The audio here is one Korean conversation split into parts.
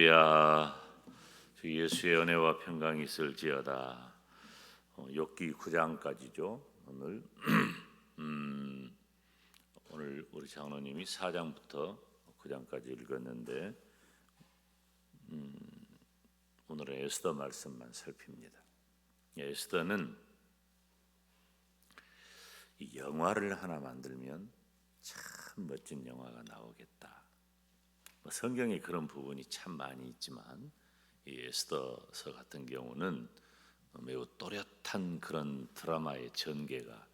야, 주 예수의 은혜와 평강이 있을지어다. 욥기 9장까지죠. 오늘 우리 장로님이 4장부터 9장까지 읽었는데 오늘은 에스더 말씀만 살핍니다. 에스더는 이 영화를 하나 만들면 참 멋진 영화가 나오겠다. 성경에 그런 부분이 참 많이 있지만 이 에스더서 같은 경우는 매우 또렷한 그런 드라마의 전개가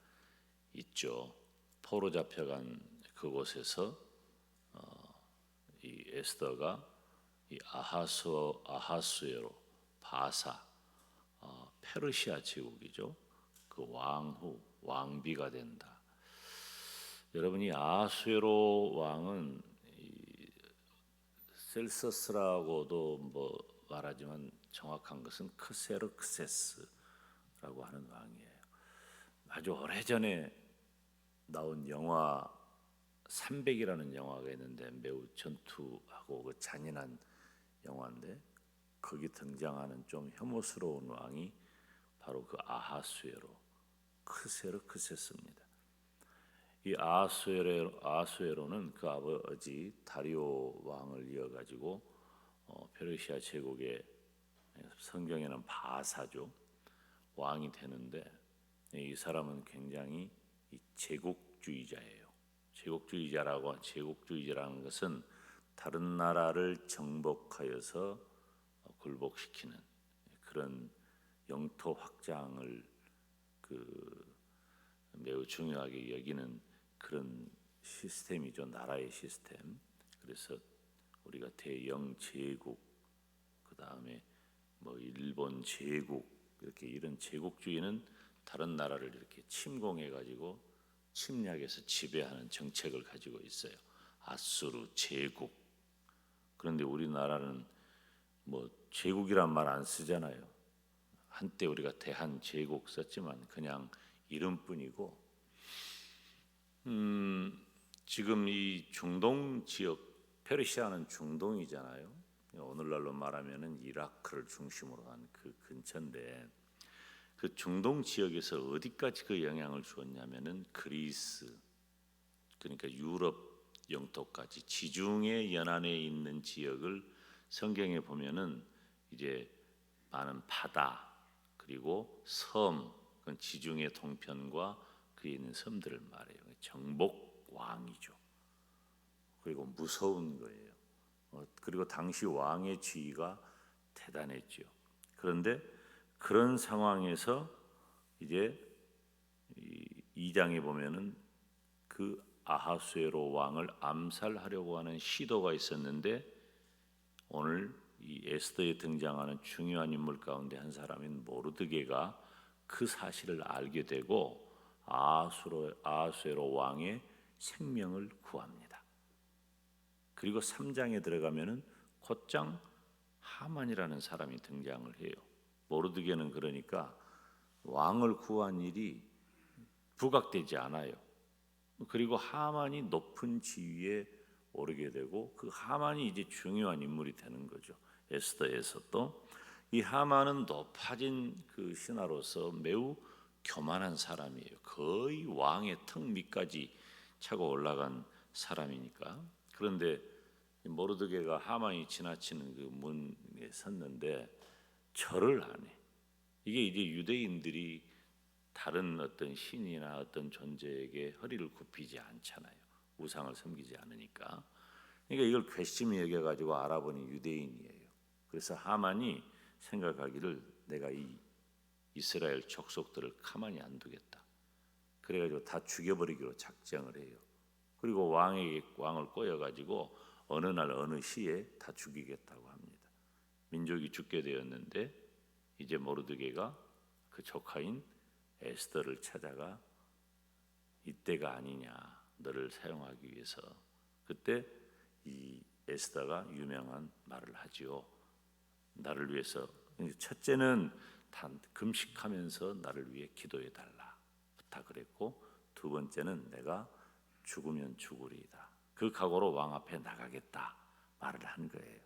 있죠. 포로 잡혀간 그곳에서 이 에스더가 이 아하수에로 바사 페르시아 제국이죠. 그 왕후 왕비가 된다. 여러분이 아하수에로 왕은 셀서스라고도 말하지만 정확한 것은 크세르크세스라고 하는 왕이에요. 아주 오래전에 나온 영화 300이라는 영화가 있는데 매우 전투하고 그 잔인한 영화인데 거기 등장하는 좀 혐오스러운 왕이 바로 그 아하수에로 크세르크세스입니다. 이 아하수에로는 그 아버지 다리오 왕을 이어가지고 페르시아 제국의 성경에는 바사죠 왕이 되는데 이 사람은 굉장히 제국주의자예요. 제국주의자라는 것은 다른 나라를 정복하여서 굴복시키는 그런 영토 확장을 매우 중요하게 여기는 그런 시스템이죠. 나라의 시스템. 그래서 우리가 대영 제국, 그 다음에 일본 제국 이렇게 이런 제국주의는 다른 나라를 이렇게 침공해가지고 침략해서 지배하는 정책을 가지고 있어요. 아수르 제국. 그런데 우리나라는 제국이란 말 안 쓰잖아요. 한때 우리가 대한 제국 썼지만 그냥 이름뿐이고 지금 이 중동 지역 페르시아는 중동이잖아요. 오늘날로 말하면은 이라크를 중심으로 한 그 근처인데 그 중동 지역에서 어디까지 그 영향을 주었냐면은 그리스 그러니까 유럽 영토까지 지중해 연안에 있는 지역을 성경에 보면은 이제 많은 바다 그리고 섬 그건 지중해 동편과 그에 있는 섬들을 말해요. 정복 왕이죠. 그리고 무서운 거예요. 그리고 당시 왕의 지위가 대단했죠. 그런데 그런 상황에서 이제 2장에 보면은 그 아하수에로 왕을 암살하려고 하는 시도가 있었는데 오늘 이 에스더에 등장하는 중요한 인물 가운데 한 사람인 모르드게가 그 사실을 알게 되고 아하수에로 왕의 생명을 구합니다. 그리고 3장에 들어가면은 곧장 하만이라는 사람이 등장을 해요. 모르드게는 그러니까 왕을 구한 일이 부각되지 않아요. 그리고 하만이 높은 지위에 오르게 되고 그 하만이 이제 중요한 인물이 되는 거죠. 에스더에서 또 이 하만은 높아진 그 신하로서 매우 교만한 사람이에요. 거의 왕의 턱 밑까지 차고 올라간 사람이니까. 그런데 모르드게가 하만이 지나치는 그 문에 섰는데 절을 안 해. 이게 이제 유대인들이 다른 어떤 신이나 어떤 존재에게 허리를 굽히지 않잖아요. 우상을 섬기지 않으니까. 그러니까 이걸 괘씸히 여겨가지고 알아보니 유대인이에요. 그래서 하만이 생각하기를 내가 이 이스라엘 족속들을 가만히 안 두겠다. 그래가지고 다 죽여버리기로 작정을 해요. 그리고 왕을 꼬여가지고 어느 날 어느 시에 다 죽이겠다고 합니다. 민족이 죽게 되었는데 이제 모르드게가 그 조카인 에스더를 찾아가 이때가 아니냐 너를 사용하기 위해서. 그때 이 에스더가 유명한 말을 하지요. 나를 위해서 첫째는 금식하면서 나를 위해 기도해 달라 부탁을 했고 두 번째는 내가 죽으면 죽으리이다. 그 각오로 왕 앞에 나가겠다 말을 한 거예요.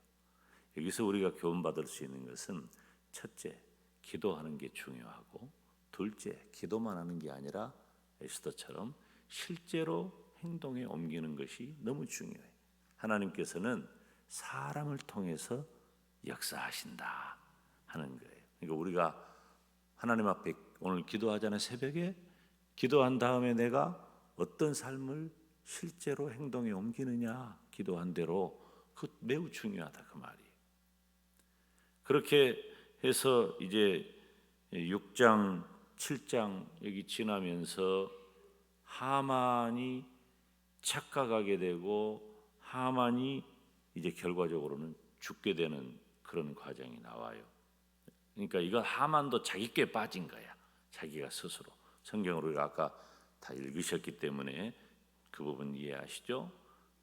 여기서 우리가 교훈받을 수 있는 것은 첫째, 기도하는 게 중요하고, 둘째, 기도만 하는 게 아니라 에스더처럼 실제로 행동에 옮기는 것이 너무 중요해요. 하나님께서는 사람을 통해서 역사하신다 하는 거예요. 그러니까 우리가 하나님 앞에 오늘 기도하잖아요. 새벽에 기도한 다음에 내가 어떤 삶을 실제로 행동에 옮기느냐, 기도한 대로, 그 매우 중요하다 그 말이에요. 그렇게 해서 이제 6장 7장 여기 지나면서 하만이 착각하게 되고 하만이 이제 결과적으로는 죽게 되는 그런 과정이 나와요. 그러니까 이거 하만도 자기 꾀 빠진 거야. 자기가 스스로. 성경을 우리가 아까 다 읽으셨기 때문에 그 부분 이해하시죠?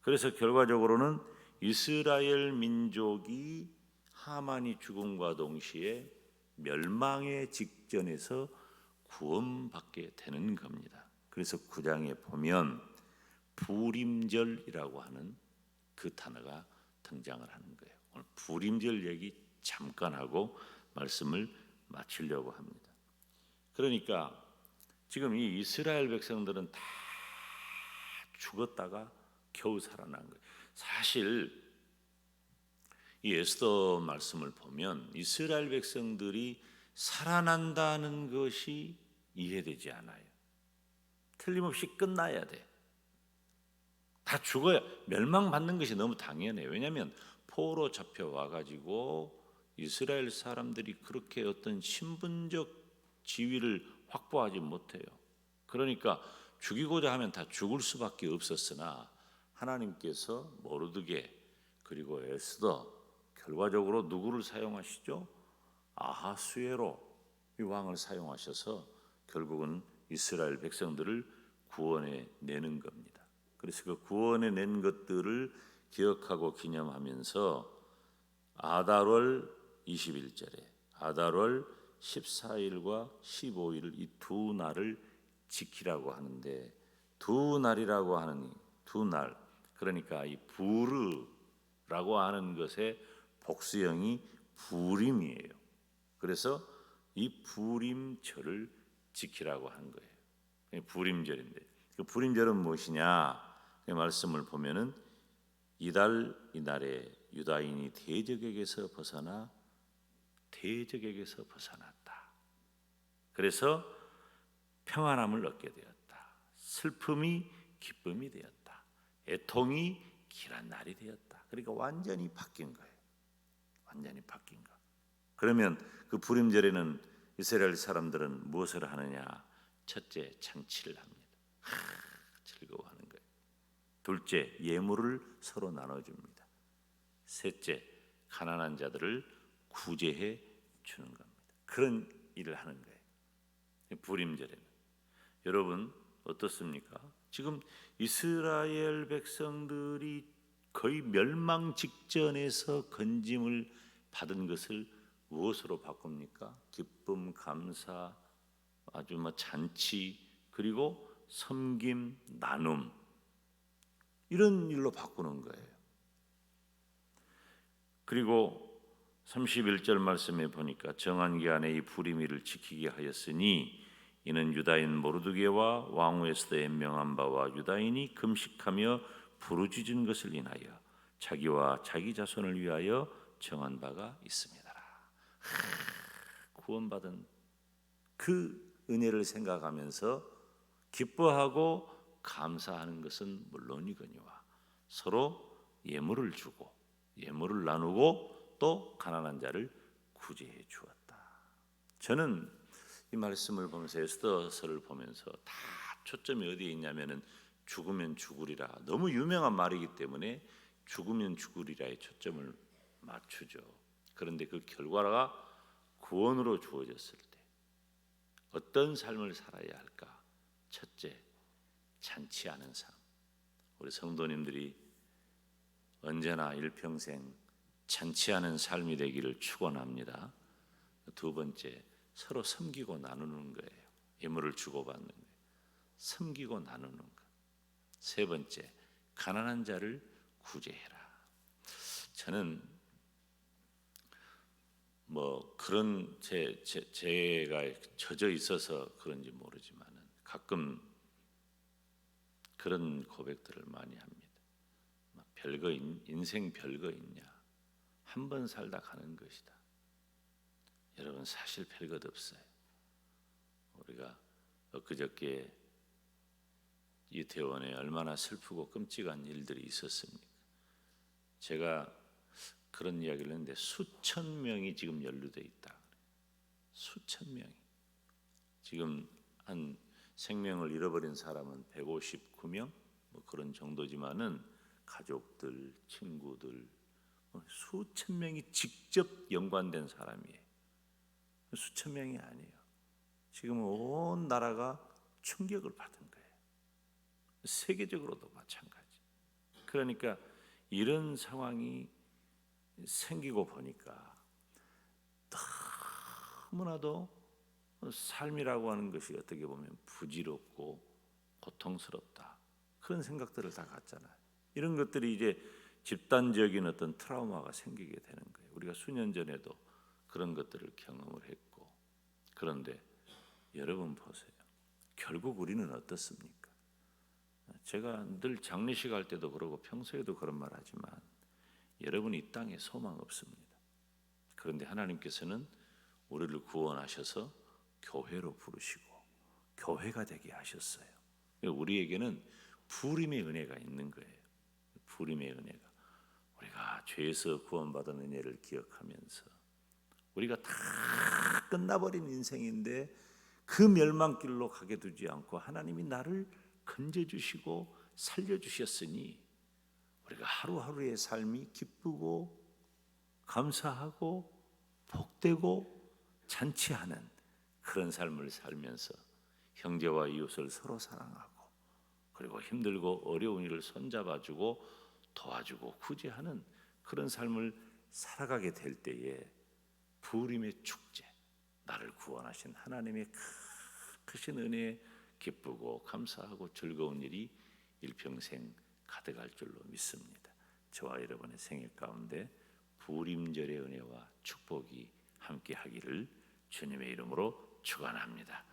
그래서 결과적으로는 이스라엘 민족이 하만이 죽음과 동시에 멸망의 직전에서 구원받게 되는 겁니다. 그래서 9장에 보면 부림절이라고 하는 그 단어가 등장을 하는 거예요. 오늘 부림절 얘기 잠깐 하고 말씀을 마치려고 합니다. 그러니까 지금 이 이스라엘 백성들은 다 죽었다가 겨우 살아난 거예요. 사실 이 에스더 말씀을 보면 이스라엘 백성들이 살아난다는 것이 이해되지 않아요. 틀림없이 끝나야 돼. 다 죽어야, 멸망받는 것이 너무 당연해요. 왜냐하면 포로 잡혀와 가지고 이스라엘 사람들이 그렇게 어떤 신분적 지위를 확보하지 못해요. 그러니까 죽이고자 하면 다 죽을 수밖에 없었으나 하나님께서 모르드게 그리고 에스더 결과적으로 누구를 사용하시죠? 아하수에로 이 왕을 사용하셔서 결국은 이스라엘 백성들을 구원해 내는 겁니다. 그래서 그 구원해 낸 것들을 기억하고 기념하면서 아달월 21절에 아달월 14일과 15일 이 두 날을 지키라고 하는데, 두 날이라고 하는 두 날, 그러니까 이 부르라고 하는 것의 복수형이 부림이에요. 그래서 이 부림절을 지키라고 한 거예요. 부림절인데 그 부림절은 무엇이냐? 그 말씀을 보면은 이달에 유다인이 대적에게서 벗어났다. 그래서 평안함을 얻게 되었다. 슬픔이 기쁨이 되었다. 애통이 길한 날이 되었다. 그러니까 완전히 바뀐 거예요. 완전히 바뀐 거. 그러면 그 부림절에는 이스라엘 사람들은 무엇을 하느냐? 첫째, 잔치를 합니다. 즐거워하는 거예요. 둘째, 예물을 서로 나눠줍니다. 셋째, 가난한 자들을 구제해 주는 겁니다. 그런 일을 하는 거예요. 부림절에는. 여러분 어떻습니까? 지금 이스라엘 백성들이 거의 멸망 직전에서 건짐을 받은 것을 무엇으로 바꿉니까? 기쁨, 감사, 아주 잔치, 그리고 섬김, 나눔, 이런 일로 바꾸는 거예요. 그리고 31절 말씀에 보니까 정한 기한에 이 부림일을 지키게 하였으니 이는 유다인 모르드게와 왕후 에스더의 명한 바와 유다인이 금식하며 부르짖은 것을 인하여 자기와 자기 자손을 위하여 정한 바가 있습니다. 구원받은 그 은혜를 생각하면서 기뻐하고 감사하는 것은 물론이거니와 서로 예물을 주고 예물을 나누고 또 가난한 자를 구제해 주었다. 저는 이 말씀을 보면서 에스더서를 보면서 다 초점이 어디에 있냐면은 죽으면 죽으리라. 너무 유명한 말이기 때문에 죽으면 죽으리라에 초점을 맞추죠. 그런데 그 결과가 구원으로 주어졌을 때 어떤 삶을 살아야 할까? 첫째, 잔치하는 삶. 우리 성도님들이 언제나 일평생 잔치하는 삶이 되기를 축원합니다. 두 번째, 서로 섬기고 나누는 거예요. 예물을 주고받는 거예요. 섬기고 나누는 것. 세 번째, 가난한 자를 구제해라. 저는 뭐 그런 제가 젖어 있어서 그런지 모르지만은 가끔 그런 고백들을 많이 합니다. 별거 인생 별거 있냐? 한 번 살다 가는 것이다. 여러분 사실 별것 없어요. 우리가 엊그저께 이태원에 얼마나 슬프고 끔찍한 일들이 있었습니까? 제가 그런 이야기를 했는데 수천 명이 지금 연루돼 있다. 수천 명이. 지금 한 생명을 잃어버린 사람은 159명 뭐 그런 정도지만은 가족들, 친구들 수천 명이 직접 연관된 사람이에요. 수천 명이 아니에요. 지금 온 나라가 충격을 받은 거예요. 세계적으로도 마찬가지. 그러니까 이런 상황이 생기고 보니까 너무나도 삶이라고 하는 것이 어떻게 보면 부질없고 고통스럽다. 그런 생각들을 다 갖잖아요. 이런 것들이 이제 집단적인 어떤 트라우마가 생기게 되는 거예요. 우리가 수년 전에도 그런 것들을 경험을 했고, 그런데 여러분 보세요. 결국 우리는 어떻습니까? 제가 늘 장례식 할 때도 그러고 평소에도 그런 말 하지만 여러분이 이 땅에 소망 없습니다. 그런데 하나님께서는 우리를 구원하셔서 교회로 부르시고 교회가 되게 하셨어요. 우리에게는 부림의 은혜가 있는 거예요. 부림의 은혜가. 우리가 죄에서 구원받은 은혜를 기억하면서 우리가 다 끝나버린 인생인데 그 멸망길로 가게 두지 않고 하나님이 나를 건져주시고 살려주셨으니 우리가 하루하루의 삶이 기쁘고 감사하고 복되고 잔치하는 그런 삶을 살면서 형제와 이웃을 서로 사랑하고 그리고 힘들고 어려운 일을 손잡아주고 도와주고 구제하는 그런 삶을 살아가게 될 때에 부림의 축제, 나를 구원하신 하나님의 크신 은혜에 기쁘고 감사하고 즐거운 일이 일평생 가득할 줄로 믿습니다. 저와 여러분의 생애 가운데 부림절의 은혜와 축복이 함께하기를 주님의 이름으로 축원합니다.